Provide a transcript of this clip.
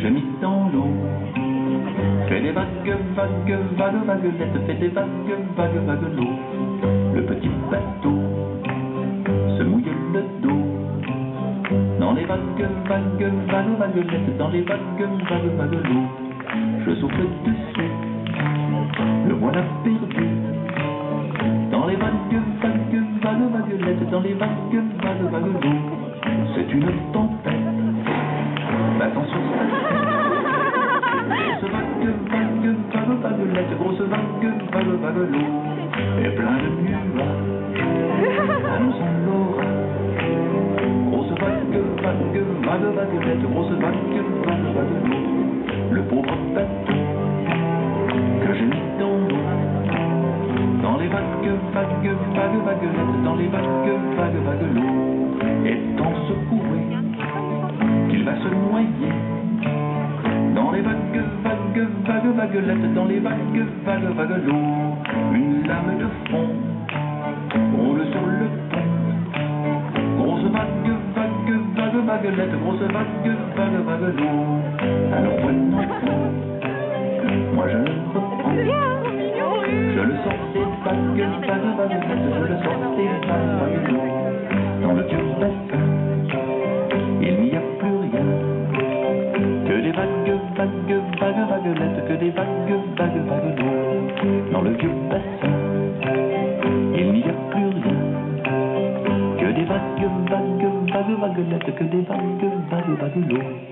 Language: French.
je mis dans l'eau. Fais des vagues, vagues, vagues, vaguelettes, fais des vagues, vagues, vagues l'eau. Le petit bateau se mouille le dos. Dans les vagues, vagues, vagues, vaguelettes, dans les vagues, vagues, vagues l'eau. Je souffle dessus, le voilà perdu. Dans les vagues, vagues, vagues, vaguelettes, dans les vagues, vagues, vagues l'eau. C'est une tempête, battant sur sa tête. Grosse vague, vague, vague, vaguelette, grosse vague, vague, vague l'eau. Et plein de nuages, annonçant l'orage. Grosse vague, vague, vague, vaguelette, grosse vague, vague, vague l'eau. Le pauvre bateau que j'ai mis dans l'eau. Dans les vagues, vagues, vagues, vaguelettes, dans les vagues, vagues, vagues l'eau. Étant secoué, qu'il va se noyer. Dans les vagues, vagues, vagues, vaguelettes, dans les vagues, vagues, vagues l'eau. Une lame de fond roule sur le pont. Grosse vague, vague, vague, vaguelette, grosse vague, vague, vague l'eau. Alors bon enfant, moi je le reprends. Je le sors des vagues, vagues, vaguelettes, je le sors des vagues, vagues l'eau. Dans le vieux bassin, il n'y a plus rien que des vagues, vagues, vagues, vaguelettes, que des vagues, vagues, vagues d'eau. Dans le vieux bassin, il n'y a plus rien que des vagues, vagues, vagues, vaguelettes, que des vagues, vagues, vagues d'eau.